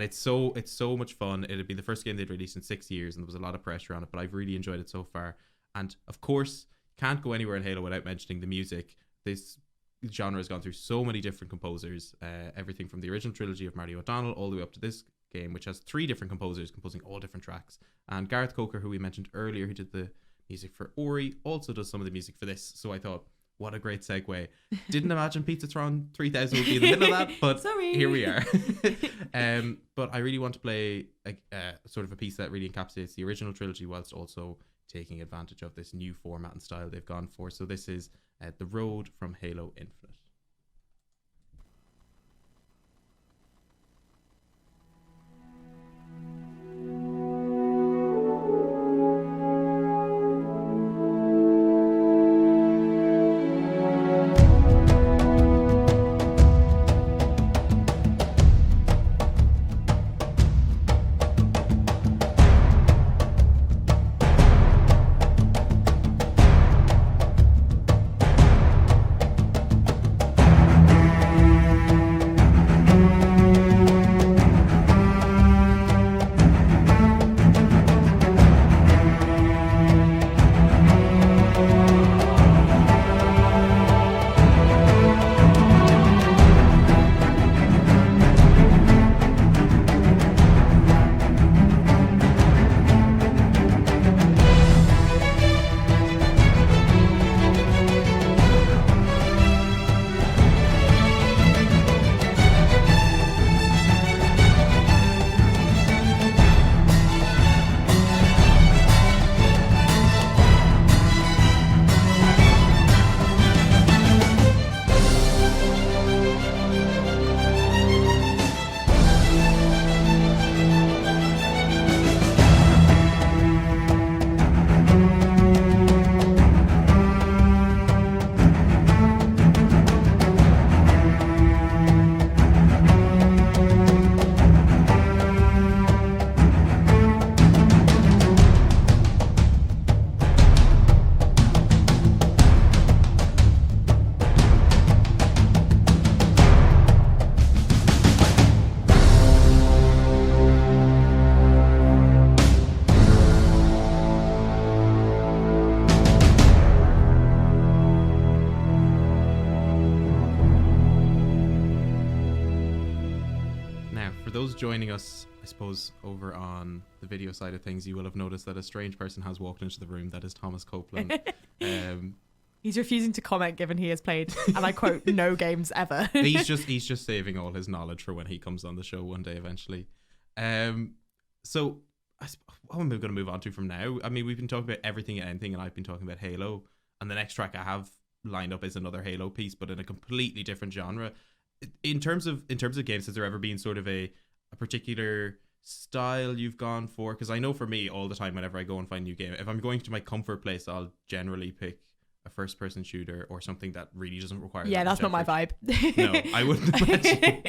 [SPEAKER 1] it's so much fun. It'd be the first game they'd released in 6 years, and there was a lot of pressure on it, but I've really enjoyed it so far. And of course, can't go anywhere in Halo without mentioning the music. This genre has gone through so many different composers, everything from the original trilogy of Marty O'Donnell all the way up to this game, which has 3 different composers composing all different tracks. And Gareth Coker, who we mentioned earlier, who did the music for Ori, also does some of the music for this. So I thought, what a great segue. Didn't imagine Pizzatron 3000 would be in the middle of that, but here we are. But I really want to play sort of a piece that really encapsulates the original trilogy whilst also taking advantage of this new format and style they've gone for. So this is The Road from Halo Infinite. joining us, I suppose, over on the video side of things, you will have noticed that a strange person has walked into the room. That is Thomas Copeland.
[SPEAKER 2] He's refusing to comment given he has played, and I quote, no games ever.
[SPEAKER 1] he's just saving all his knowledge for when he comes on the show one day eventually. So what am I going to move on to from now? I mean, we've been talking about everything and anything, and I've been talking about Halo, and the next track I have lined up is another Halo piece, but in a completely different genre. In terms of games, has there ever been sort of a particular style you've gone for? Because I know for me, all the time, whenever I go and find a new game, if I'm going to my comfort place, I'll generally pick a first-person shooter or something that really doesn't require.
[SPEAKER 2] Yeah, that's not my vibe.
[SPEAKER 1] No, I wouldn't imagine.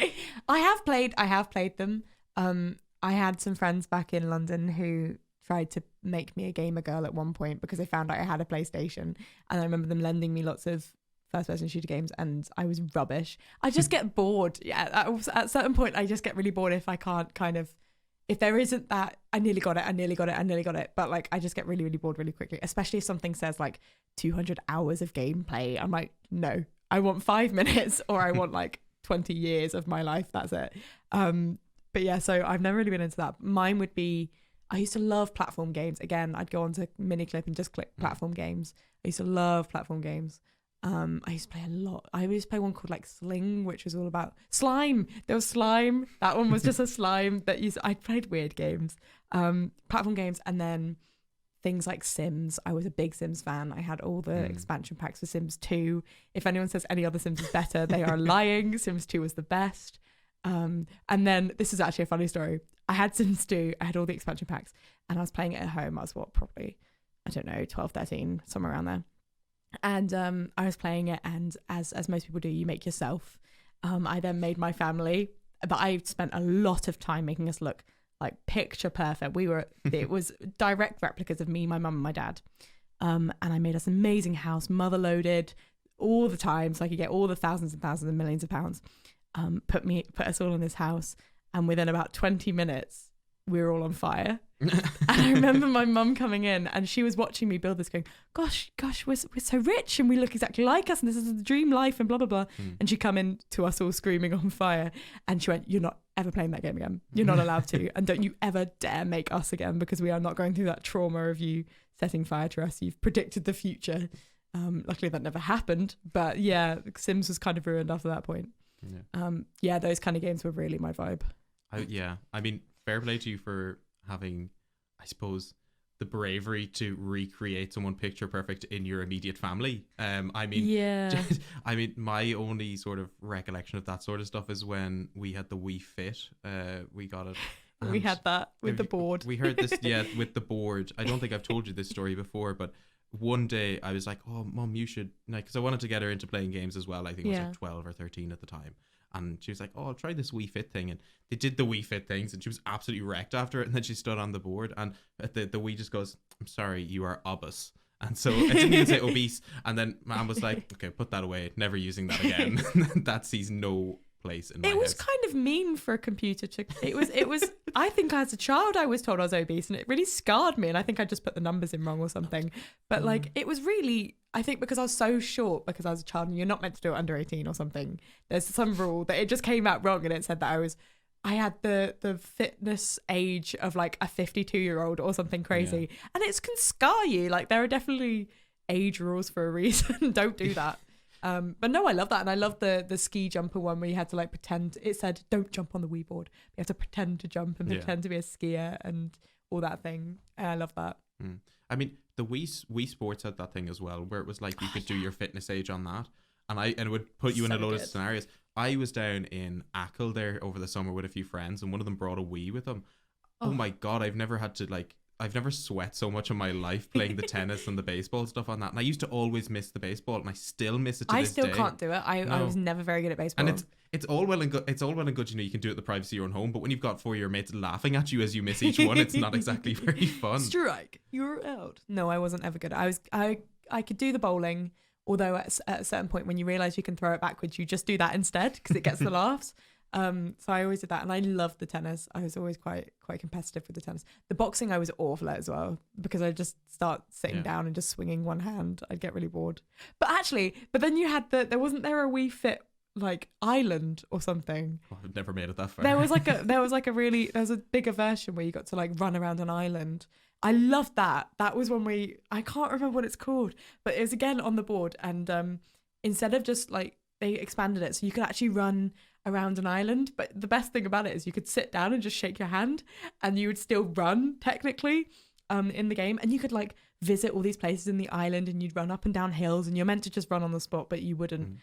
[SPEAKER 2] I have played them. I had some friends back in London who tried to make me a gamer girl at one point because they found out I had a PlayStation, and I remember them lending me lots of first-person shooter games, and I was rubbish. I just get bored. Yeah, at a certain point, I just get really bored if I can't if there isn't that, I nearly got it. But like, I just get really, really bored really quickly, especially if something says like 200 hours of gameplay. I'm like, no, I want 5 minutes or I want like 20 years of my life. That's it. But yeah, so I've never really been into that. Mine would be, I used to love platform games. Again, I'd go onto Miniclip and just click platform games. I used to love platform games. I used to play a lot. I used to play one called like Sling, which was all about slime. There was slime. That one was just a slime that I played weird games, platform games, and then things like Sims. I was a big Sims fan. I had all the expansion packs for Sims 2. If anyone says any other Sims is better, they are lying. Sims 2 was the best. And then this is actually a funny story. I had Sims 2. I had all the expansion packs, and I was playing it at home. I was probably, I don't know, 12, 13, somewhere around there. And I was playing it, and as most people do, you make yourself. I then made my family, but I spent a lot of time making us look like picture perfect. It was direct replicas of me, my mum, and my dad. And I made us an amazing house, mother loaded all the time, so I could get all the thousands and thousands and millions of pounds. Put us all in this house, and within about 20 minutes, we were all on fire. And I remember my mum coming in, and she was watching me build this, going, gosh, we're so rich and we look exactly like us, and this is the dream life, and blah blah blah. And she come in to us all screaming on fire, and she went, you're not ever playing that game again, you're not allowed to, and don't you ever dare make us again, because we are not going through that trauma of you setting fire to us. You've predicted the future. Luckily that never happened, but yeah, Sims was kind of ruined after that point. Yeah, those kind of games were really my vibe.
[SPEAKER 1] I mean, fair play to you for having, I suppose, the bravery to recreate someone picture perfect in your immediate family. I mean, my only sort of recollection of that sort of stuff is when we had the Wii Fit. We got it.
[SPEAKER 2] We had that with the board.
[SPEAKER 1] We heard this, with the board. I don't think I've told you this story before, but one day I was like, oh, Mum, you should, because I wanted to get her into playing games as well. I think I was like 12 or 13 at the time. And she was like, oh, I'll try this Wii Fit thing. And they did the Wii Fit things, and she was absolutely wrecked after it. And then she stood on the board, and the Wii just goes, I'm sorry, you are obese. And so it didn't even say obese. And then Mom was like, okay, put that away. Never using that again. That sees no place in my
[SPEAKER 2] It was
[SPEAKER 1] house.
[SPEAKER 2] kind of mean for a computer to, it was, I think as a child I was told I was obese, and it really scarred me. And I think I just put the numbers in wrong or something. But like, it was really, I think because I was so short, because I was a child and you're not meant to do it under 18 or something. There's some rule that it just came out wrong, and it said that I had the fitness age of like a 52-year-old or something crazy. Yeah. And it can scar you. Like, there are definitely age rules for a reason. Don't do that. But no, I love that. And I love the ski jumper one where you had to like pretend, it said, don't jump on the Wii board. You have to pretend to jump and pretend to be a skier and all that thing. And I love that.
[SPEAKER 1] I mean, the Wii Sports had that thing as well, where it was like you could do your fitness age on that. And it would put you in a load of scenarios. I was down in Achill there over the summer with a few friends, and one of them brought a Wii with them. Oh my God, I've never sweat so much in my life playing the tennis and the baseball stuff on that. And I used to always miss the baseball, and I still miss it to this day.
[SPEAKER 2] I still can't do it. I was never very good at baseball.
[SPEAKER 1] And it's all well and good. It's all well and good, you can do it in the privacy of your own home. But when you've got 4 of your mates laughing at you as you miss each one, it's not exactly very fun.
[SPEAKER 2] Strike, you're out. No, I wasn't ever good. I could do the bowling. Although at a certain point, when you realise you can throw it backwards, you just do that instead because it gets the laughs. So I always did that, and I loved the tennis. I was always quite competitive with the tennis. The boxing I was awful at as well, because I'd just start sitting down and just swinging one hand. I'd get really bored. But then you had there wasn't there a Wii Fit like island or something.
[SPEAKER 1] Oh, I've never made it that far.
[SPEAKER 2] There was a bigger version where you got to like run around an island. I loved that. That was when I can't remember what it's called, but it was again on the board, and instead of just like, they expanded it so you could actually run around an island. But the best thing about it is you could sit down and just shake your hand and you would still run technically in the game, and you could like visit all these places in the island, and you'd run up and down hills, and you're meant to just run on the spot, but you wouldn't.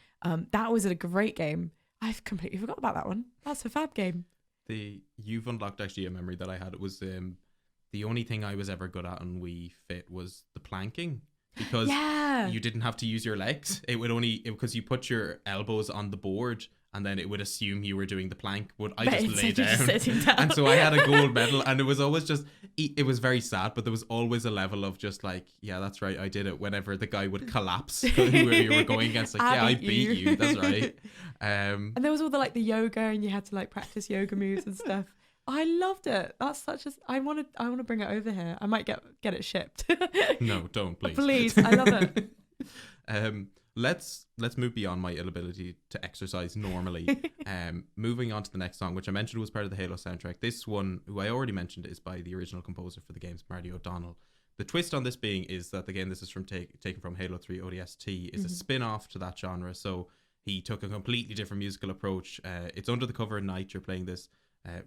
[SPEAKER 2] That was a great game. I've completely forgot about that one. That's a fab game.
[SPEAKER 1] You've unlocked actually a memory that I had. It was the only thing I was ever good at on Wii Fit was the planking, because you didn't have to use your legs. It would only, because you put your elbows on the board and then it would assume you were doing the plank. But I just lay down. And so I had a gold medal, and it was always just, it was very sad, but there was always a level of just like, yeah, that's right, I did it, whenever the guy would collapse who you were going against. Like, I beat you. That's right.
[SPEAKER 2] And there was all the like the yoga, and you had to like practice yoga moves and stuff. I loved it. That's such a. I want to bring it over here. I might get it shipped.
[SPEAKER 1] No, don't, please.
[SPEAKER 2] Please, I love it.
[SPEAKER 1] Let's move beyond my inability to exercise normally. Moving on to the next song, which I mentioned was part of the Halo soundtrack. This one, who I already mentioned, is by the original composer for the games, Marty O'Donnell. The twist on this being is that, again, this is from taken from Halo 3 ODST, is a spin-off to that genre. So he took a completely different musical approach. It's under the cover of night. You're playing this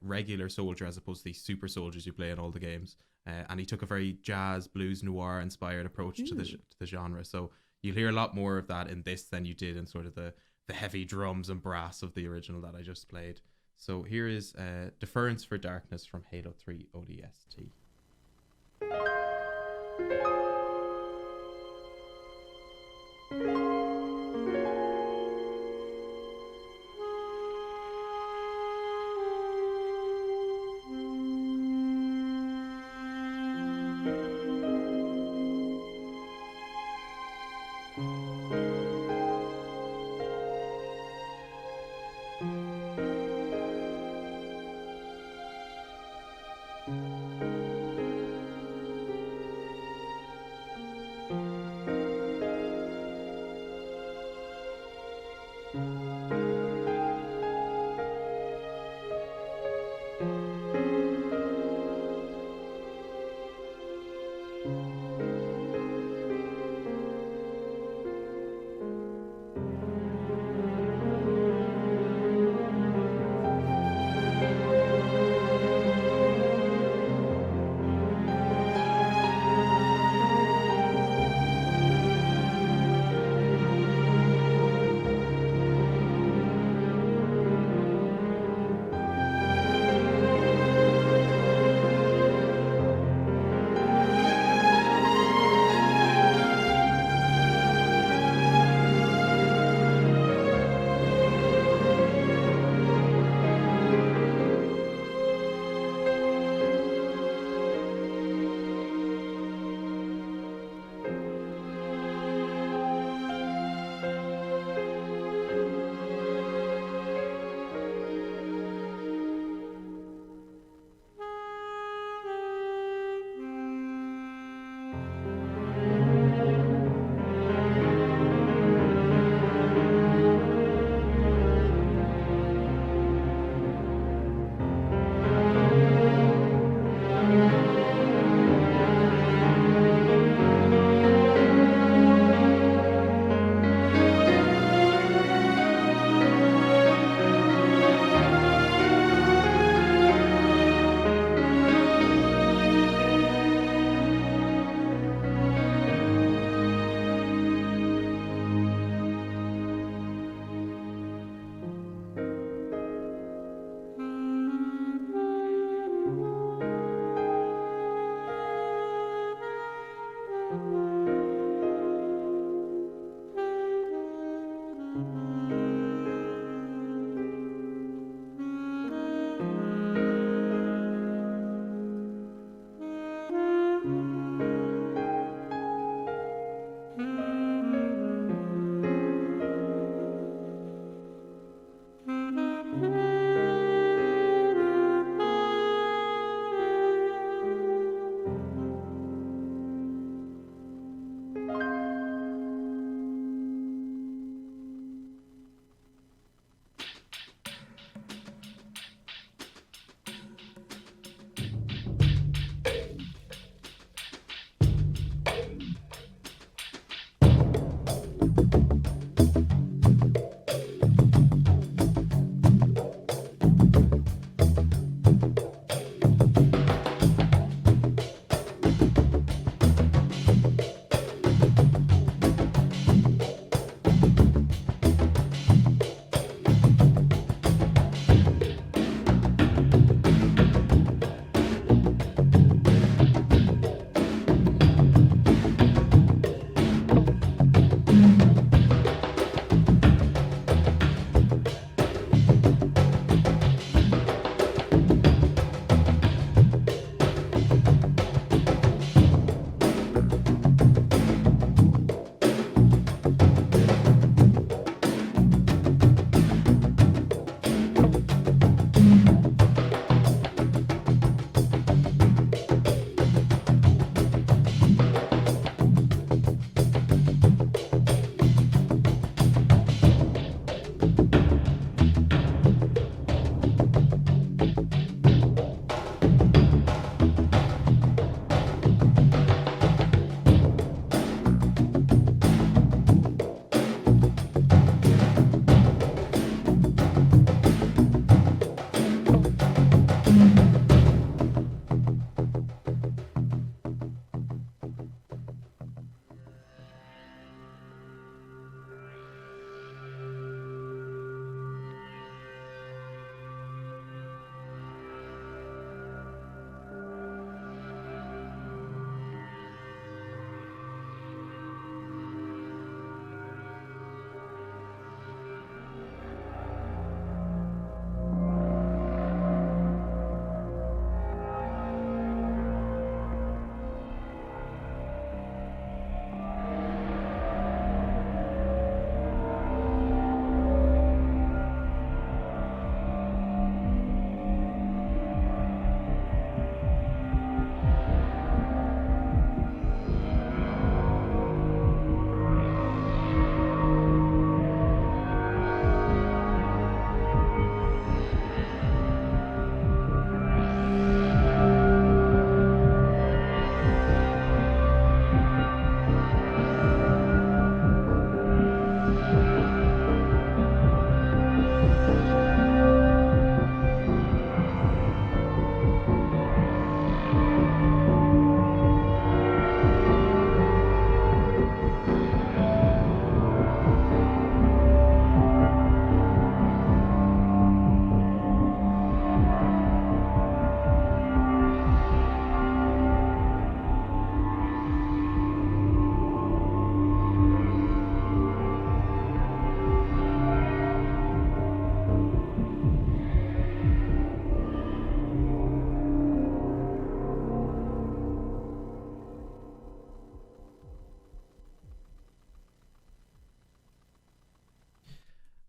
[SPEAKER 1] regular soldier as opposed to these super soldiers you play in all the games. And he took a very jazz, blues, noir inspired approach to the genre. So you'll hear a lot more of that in this than you did in sort of the heavy drums and brass of the original that I just played. So here is Deference for Darkness from Halo 3 ODST.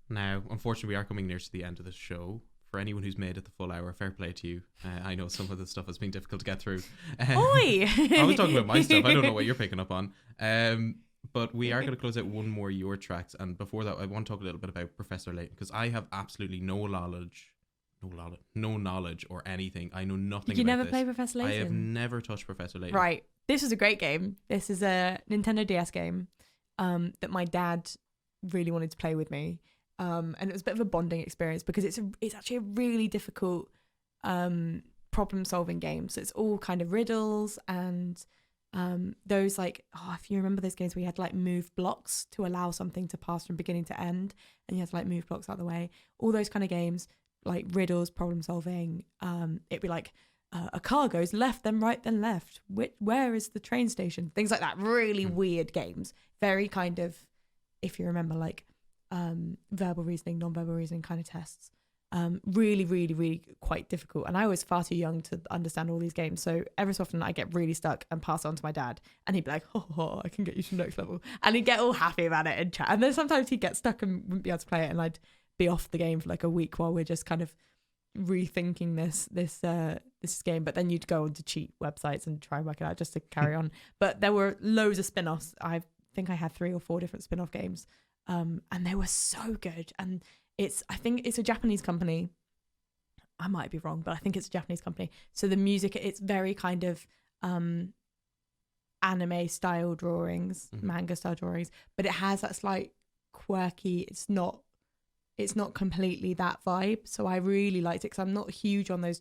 [SPEAKER 1] Now, unfortunately, we are coming near to the end of the show. For anyone who's made it the full hour, fair play to you. I know some of the stuff has been difficult to get through.
[SPEAKER 2] Oi!
[SPEAKER 1] I was talking about my stuff. I don't know what you're picking up on. But we are going to close out one more Your Tracks. And before that, I want to talk a little bit about Professor Layton, because I have absolutely no knowledge or anything. I know nothing
[SPEAKER 2] You
[SPEAKER 1] about
[SPEAKER 2] never
[SPEAKER 1] this.
[SPEAKER 2] play Professor Layton?
[SPEAKER 1] I have never touched Professor Layton.
[SPEAKER 2] Right. This is a great game. This is a Nintendo DS game that my dad really wanted to play with me. And it was a bit of a bonding experience because it's actually a really difficult problem solving game. So it's all kind of riddles and those if you remember those games where you had to move blocks to allow something to pass from beginning to end, and you had to move blocks out of the way. All those kind of games, like riddles, problem solving. It'd be a car goes left, then right, then left. Where is the train station? Things like that. Really weird games. Very kind of, if you remember, verbal reasoning, non-verbal reasoning kind of tests. Really, really, really quite difficult. And I was far too young to understand all these games. So every so often I get really stuck and pass it on to my dad. And he'd be like, oh, I can get you to the next level. And he'd get all happy about it and chat. And then sometimes he'd get stuck and wouldn't be able to play it. And I'd be off the game for a week while we're just kind of rethinking this game. But then you'd go onto cheat websites and try and work it out just to carry on. But there were loads of spin-offs. I think I had 3 or 4 different spin-off games. And they were so good. And I think it's a Japanese company. I might be wrong, but I think it's a Japanese company. So the music, it's very kind of anime style drawings, manga style drawings, but it has that slight quirky. It's not completely that vibe. So I really liked it because I'm not huge on those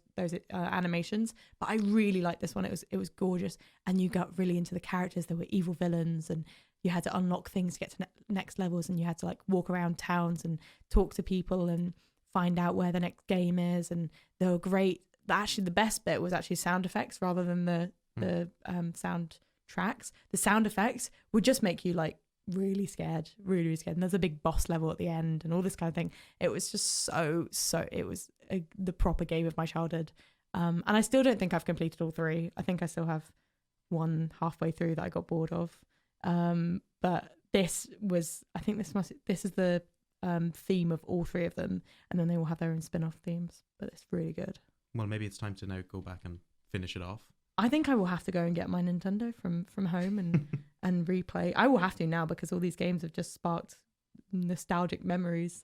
[SPEAKER 2] animations, but I really liked this one. It was gorgeous, and you got really into the characters. There were evil villains, and you had to unlock things to get to next levels, and you had to walk around towns and talk to people and find out where the next game is. And they were great. Actually, the best bit was actually sound effects rather than the sound tracks. The sound effects would just make you really scared, really, really scared. And there's a big boss level at the end and all this kind of thing. It was just so it was the proper game of my childhood. And I still don't think I've completed all 3. I think I still have one halfway through that I got bored of. But this is the theme of all 3 of them, and then they all have their own spin-off themes, but it's really good.
[SPEAKER 1] Well, maybe it's time to now go back and finish it off.
[SPEAKER 2] I think I will have to go and get my Nintendo from home and replay. I will have to now because all these games have just sparked nostalgic memories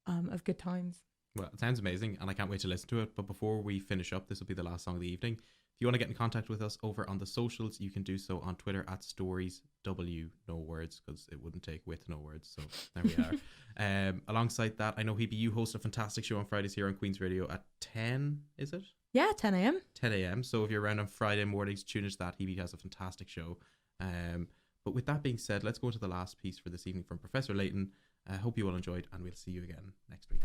[SPEAKER 2] of good times.
[SPEAKER 1] Well, it sounds amazing, and I can't wait to listen to it. But before we finish up, this will be the last song of the evening. If you want to get in contact with us over on the socials, you can do so on Twitter at storiesw, no words, because it wouldn't take with no words. So there we are. Alongside that, I know Hebe, you host a fantastic show on Fridays here on Queen's Radio at 10, is it?
[SPEAKER 2] Yeah, 10 a.m.
[SPEAKER 1] 10 a.m. So if you're around on Friday mornings, tune into that. Hebe has a fantastic show. But with that being said, let's go to the last piece for this evening from Professor Layton. I hope you all enjoyed, and we'll see you again next week.